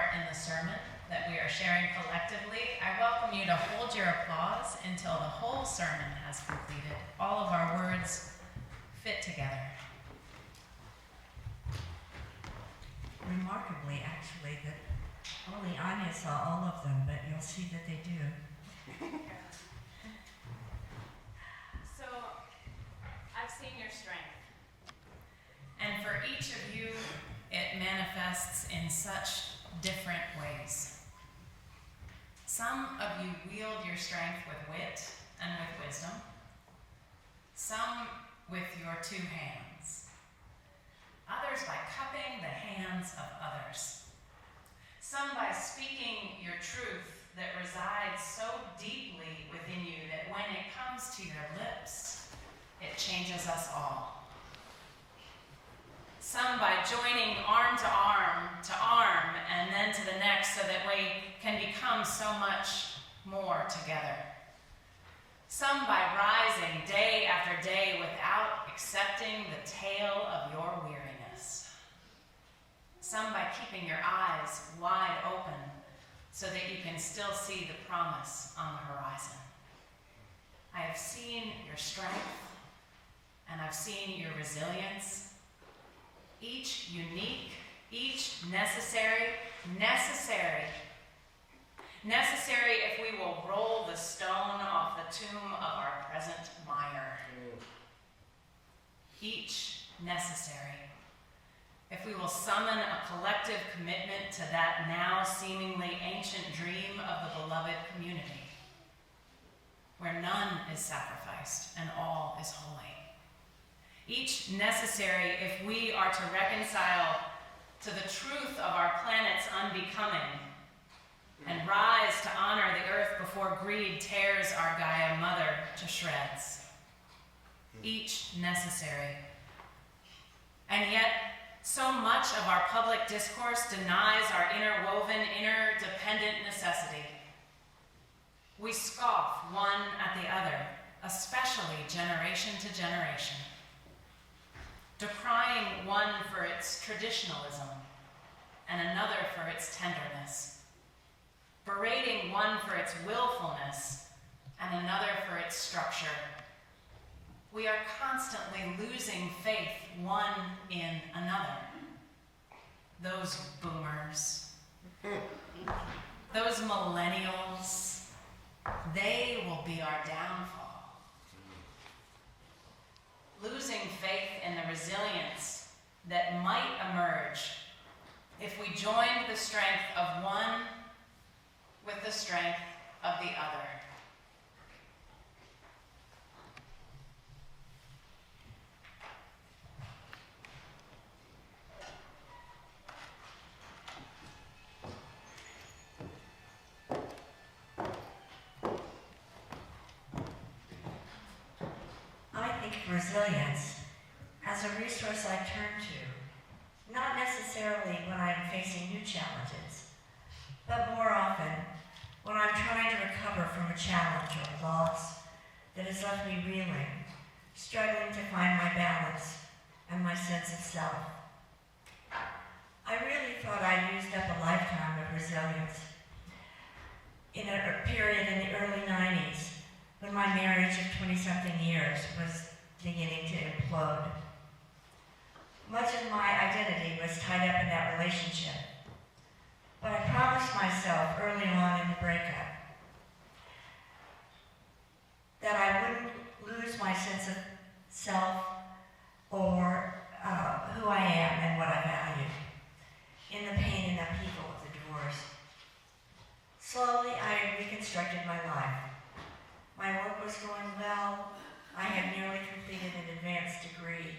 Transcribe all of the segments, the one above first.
part in the sermon that we are sharing collectively, I welcome you to hold your applause until the whole sermon has completed. All of our words fit together. Remarkably, actually, that only Anya saw all of them, but you'll see that they do. So, I've seen your strength. And for each of you, it manifests in such different ways. Some of you wield your strength with wit and with wisdom. Some with your two hands. Others by cupping the hands of others. Some by speaking your truth that resides so deeply within you that when it comes to your lips, it changes us all. Some by joining arm to arm, and then to the next so that we can become so much more together. Some by rising day after day without accepting the tale of your weariness. Some by keeping your eyes wide open so that you can still see the promise on the horizon. I have seen your strength, and I've seen your resilience. Each unique, each necessary if we will roll the stone off the tomb of our present mire. Each necessary if we will summon a collective commitment to that now seemingly ancient dream of the beloved community, where none is sacrificed and all is holy. Each necessary if we are to reconcile to the truth of our planet's unbecoming and rise to honor the earth before greed tears our Gaia mother to shreds. Each necessary. And yet, so much of our public discourse denies our interwoven, interdependent necessity. We scoff one at the other, especially generation to generation, decrying one for its traditionalism and another for its tenderness, berating one for its willfulness and another for its structure. We are constantly losing faith one in another. Those boomers, those millennials, they will be our downfall. Losing faith in the resilience that might emerge if we joined the strength of one with the strength of the other. I think of resilience as a resource I turn to, not necessarily when I'm facing new challenges, but more often when I'm trying to recover from a challenge or loss that has left me reeling, struggling to find my balance and my sense of self. I really thought I'd used up a lifetime of resilience in a period in the early 90s when my marriage of 20-something years was beginning to implode. Much of my identity was tied up in that relationship. But I promised myself early on in the breakup that I wouldn't lose my sense of self or who I am and what I value in the pain and upheaval of the divorce. Slowly, I reconstructed my life. My work was going well. I had nearly completed an advanced degree.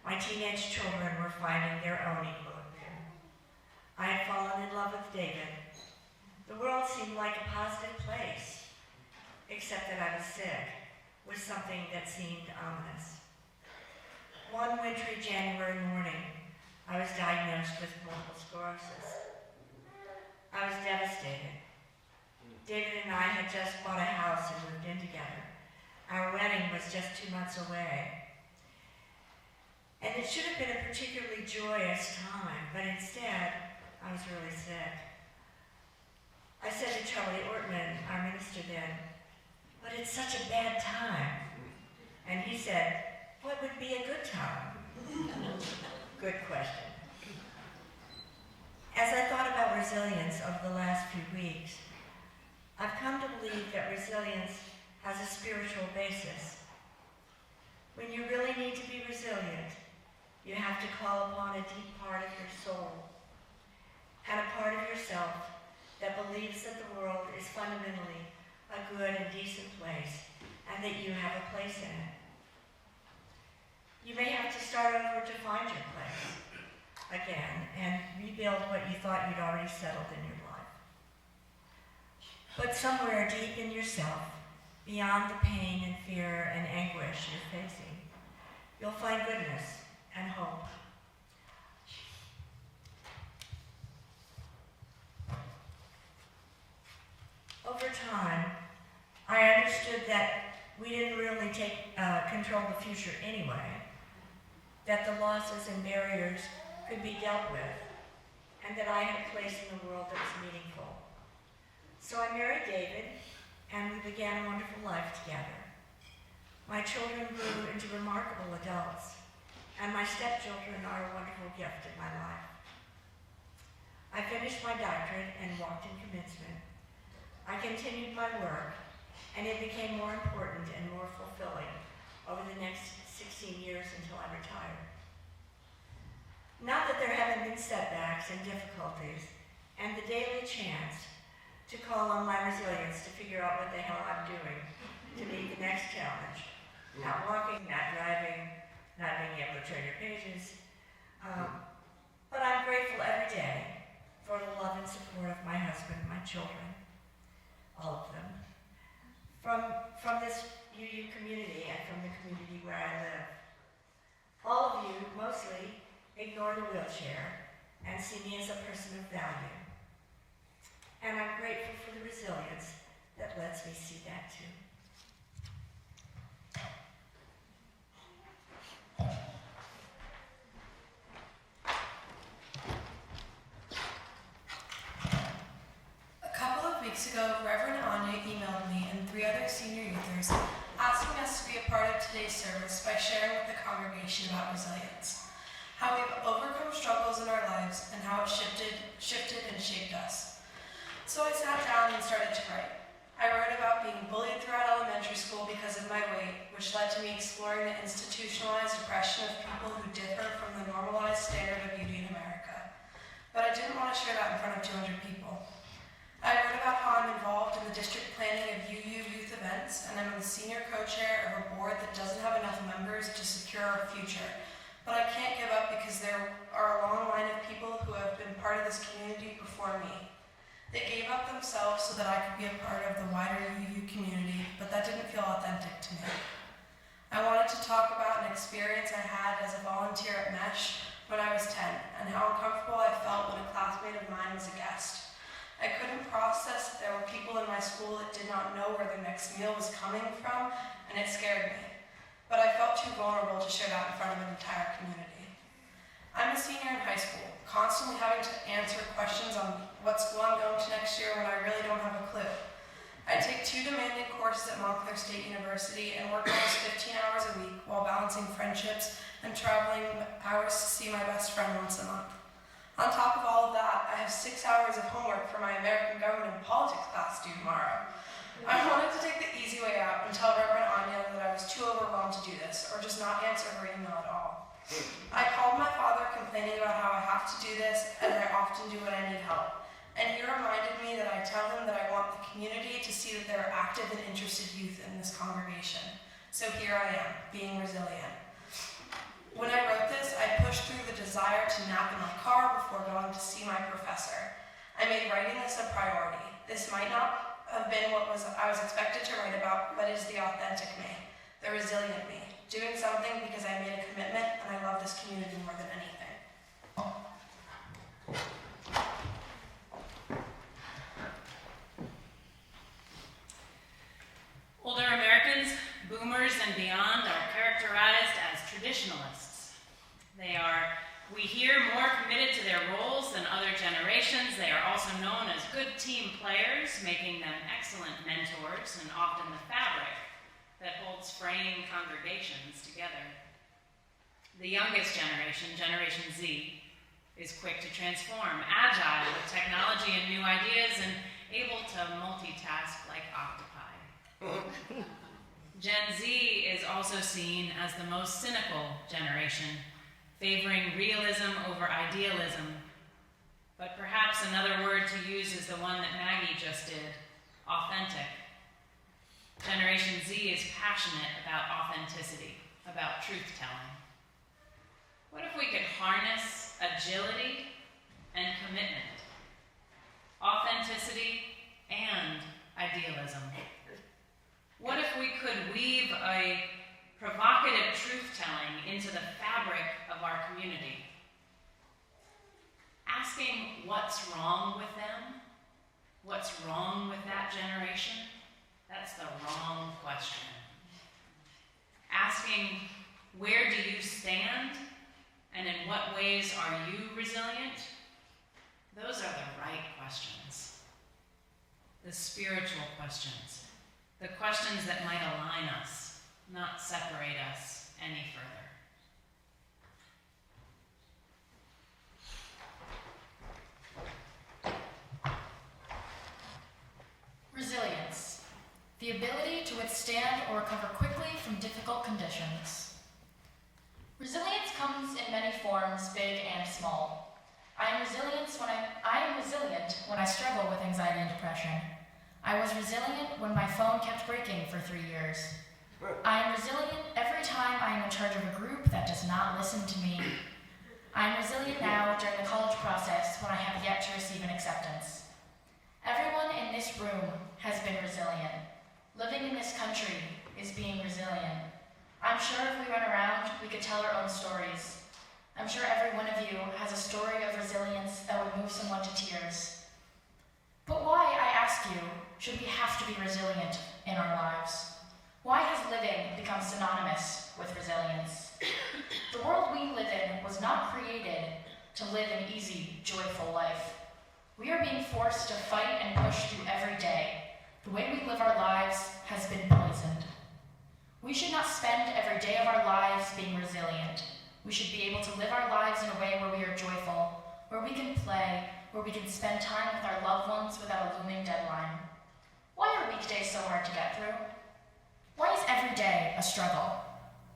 My teenage children were finding their own equilibrium. I had fallen in love with David. The world seemed like a positive place, except that I was sick with something that seemed ominous. One wintry January morning, I was diagnosed with multiple sclerosis. I was devastated. David and I had just bought a house and moved in together. Our wedding was just 2 months away. And it should have been a particularly joyous time, but instead, I was really sick. Charlie Ortman, our minister then, "But it's such a bad time." And he said, "What would be a good time?" Good question. As I thought about resilience over the last few weeks, I've come to believe that resilience has a spiritual basis. When you really need to be resilient, you have to call upon a deep part of your soul and a part of yourself that believes that the world is fundamentally a good and decent place and that you have a place in it. You may have to start over to find your place again and rebuild what you thought you'd already settled in your life. But somewhere deep in yourself, beyond the pain and fear and anguish you're facing, you'll find goodness and hope. Over time, I understood that we didn't really take control of the future anyway, that the losses and barriers could be dealt with, and that I had a place in the world that was meaningful. So I married David, and we began a wonderful life together. My children grew into remarkable adults, and my stepchildren are a wonderful gift in my life. I finished my doctorate and walked in commencement. I continued my work, and it became more important and more fulfilling over the next 16 years until I retired. Not that there haven't been setbacks and difficulties, and the daily chance to call on my resilience to figure out what the hell I'm doing to meet the next challenge. Not walking, not driving, not being able to turn your pages. But I'm grateful every day for the love and support of my husband, my children, all of them. From this UU community and from the community where I live. All of you, mostly, ignore the wheelchair and see me as a person of value. And I'm grateful for the resilience that lets me see that too. A couple of weeks ago, Reverend Anya emailed me and 3 other senior youthers asking us to be a part of today's service by sharing with the congregation about resilience, how we've overcome struggles in our lives, and how it shifted and shaped us. So I sat down and started to write. I wrote about being bullied throughout elementary school because of my weight, which led to me exploring the institutionalized oppression of people who differ from the normalized standard of beauty in America. But I didn't want to share that in front of 200 people. I wrote about how I'm involved in the district planning of UU youth events, and I'm the senior co-chair of a board that doesn't have enough members to secure our future. But I can't give up because there are a long line of people who have been part of this community before me. They gave up themselves so that I could be a part of the wider UU community, but that didn't feel authentic to me. I wanted to talk about an experience I had as a volunteer at MESH when I was 10, and how uncomfortable I felt when a classmate of mine was a guest. I couldn't process that there were people in my school that did not know where their next meal was coming from, and it scared me. But I felt too vulnerable to share that in front of an entire community. I'm a senior in high school, constantly having to answer questions on what school I'm going to next year when I really don't have a clue. I take 2 demanding courses at Montclair State University and work almost 15 hours a week while balancing friendships and traveling hours to see my best friend once a month. On top of all of that, I have 6 hours of homework for my American Government and Politics class due tomorrow. I wanted to take the easy way out and tell Reverend Anya that I was too overwhelmed to do this, or just not answer her email at all. I called my father complaining about how I have to do this, as I often do when I need help. And he reminded me that I tell him that I want the community to see that there are active and interested youth in this congregation. So here I am, being resilient. When I wrote this, I pushed through the desire to nap in my car before going to see my professor. I made writing this a priority. This might not have been what I was expected to write about, but it is the authentic me, the resilient me, doing something because I made a commitment and I love this community more than anything. Older Americans, boomers and beyond, are characterized as traditionalists. We hear more committed to their roles than other generations they are also known as good team players, making them excellent mentors and often the fabric that holds fraying congregations together. The youngest generation, Generation Z, is quick to transform, agile with technology and new ideas, and able to multitask like octopi. Gen Z is also seen as the most cynical generation, favoring realism over idealism. But perhaps another word to use is the one that Maggie just did, authentic. Generation Z is passionate about authenticity, about truth-telling. What if we could harness agility and commitment, authenticity and idealism? What if we could weave a provocative truth-telling into the fabric of our community? Asking what's wrong with them, what's wrong with that generation, that's the wrong question. Asking where do you stand and in what ways are you resilient, those are the right questions. The spiritual questions. The questions that might align us, not separate us any further. Resilience, the ability to withstand or recover quickly from difficult conditions. Resilience comes in many forms, big and small. I am resilient when I struggle with anxiety and depression. I was resilient when my phone kept breaking for 3 years. I am resilient every time I am in charge of a group that does not listen to me. I am resilient now during the college process when I have yet to receive an acceptance. Everyone in this room has been resilient. Living in this country is being resilient. I'm sure if we run around, we could tell our own stories. I'm sure every one of you has a story of resilience that would move someone to tears. But why, I ask you, should we have to be resilient in our lives? Why has living become synonymous with resilience? The world we live in was not created to live an easy, joyful life. We are being forced to fight and push through every day. The way we live our lives has been poisoned. We should not spend every day of our lives being resilient. We should be able to live our lives in a way where we are joyful, where we can play, where we can spend time with our loved ones without a looming deadline. Why are weekdays so hard to get through? Why is every day a struggle?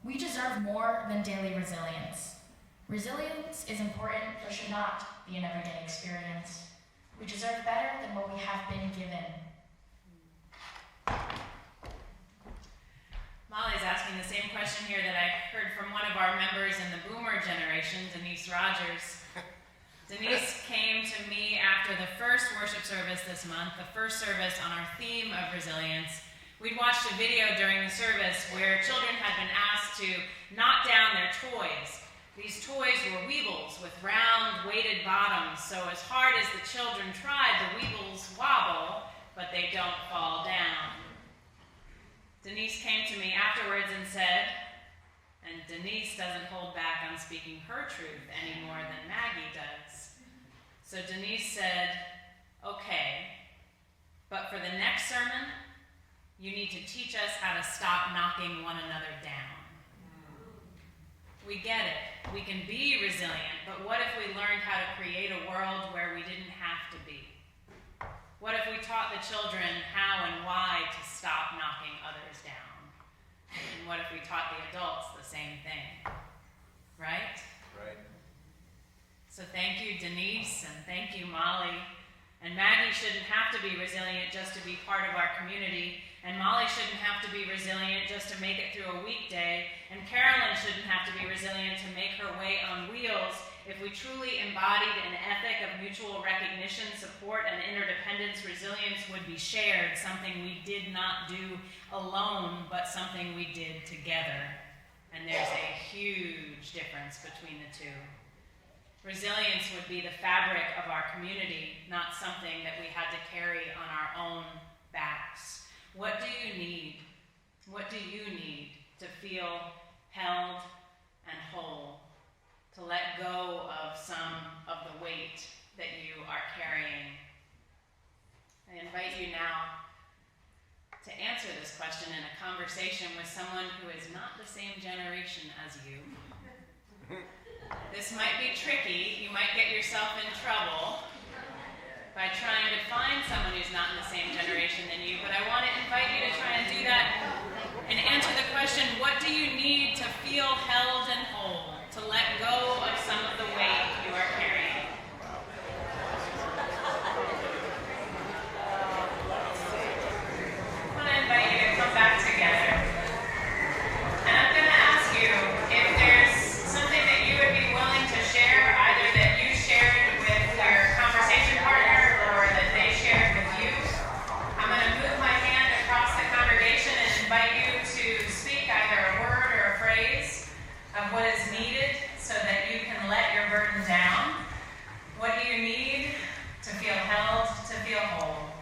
We deserve more than daily resilience. Resilience is important, but should not be an everyday experience. We deserve better than what we have been given. Molly's asking the same question here that I heard from one of our members in the boomer generation, Denise Rogers. Denise came to me after the first worship service this month, the first service on our theme of resilience. We'd watched a video during the service where children had been asked to knock down their toys. These toys were Weebles with round, weighted bottoms, so as hard as the children tried, the Weebles wobble, but they don't fall down. Denise came to me afterwards and said, and Denise doesn't hold back on speaking her truth any more than Maggie does. So Denise said, okay, but for the next sermon, you need to teach us how to stop knocking one another down. We get it. We can be resilient, but what if we learned how to create a world where we didn't have to be? What if we taught the children how and why to stop knocking others down? And what if we taught the adults the same thing? Right? Right. So thank you, Denise, and thank you, Molly. And Maggie shouldn't have to be resilient just to be part of our community. And Molly shouldn't have to be resilient just to make it through a weekday. And Carolyn shouldn't have to be resilient to make her way on wheels. If we truly embodied an ethic of mutual recognition, support, and interdependence, resilience would be shared, something we did not do alone, but something we did together. And there's a huge difference between the two. Resilience would be the fabric of our community, not something that we had to carry on our own backs. What do you need? What do you need to feel held and whole? To let go of some of the weight that you are carrying? I invite you now to answer this question in a conversation with someone who is not the same generation as you. This might be tricky. You might get yourself in trouble by trying to find someone who's not in the same generation than you, but I want to invite you to try and do that and answer the question, what do you need to feel held and whole, to let go of some of the weight you are carrying? I want to invite you to come back together. And I'm going to ask you if there's something that you would be willing to share, either that you shared with your conversation partner or that they shared with you. I'm going to move my hand across the congregation and invite you to speak either a word or a phrase of what is needed so that you can let your burden down. What do you need to feel held, to feel whole?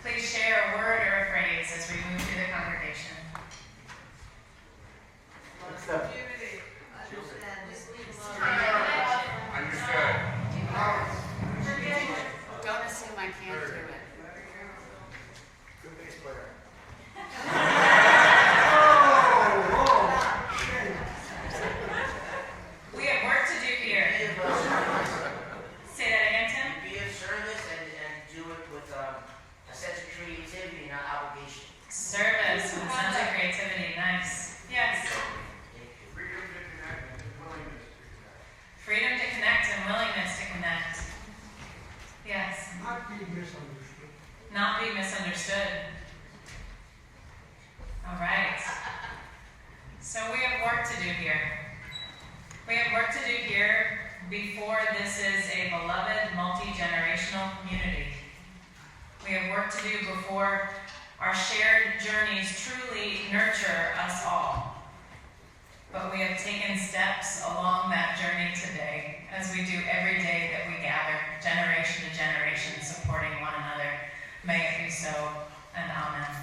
Please share a word or a phrase as we move through the congregation. Understood. Don't assume I can't do it. Good bass player. We have work to do here. Say that again, Tim. Be of service and do it with a sense of creativity, not obligation. Service and sense of creativity. Nice. Yes. Freedom to connect and willingness to connect. Freedom to connect and willingness to connect. Yes. Not be misunderstood. Not be misunderstood. All right. So we have work to do here. We have work to do here before this is a beloved multi-generational community. We have work to do before our shared journeys truly nurture us all. But we have taken steps along that journey today, as we do every day that we gather, generation to generation, supporting one another. May it be so, and amen.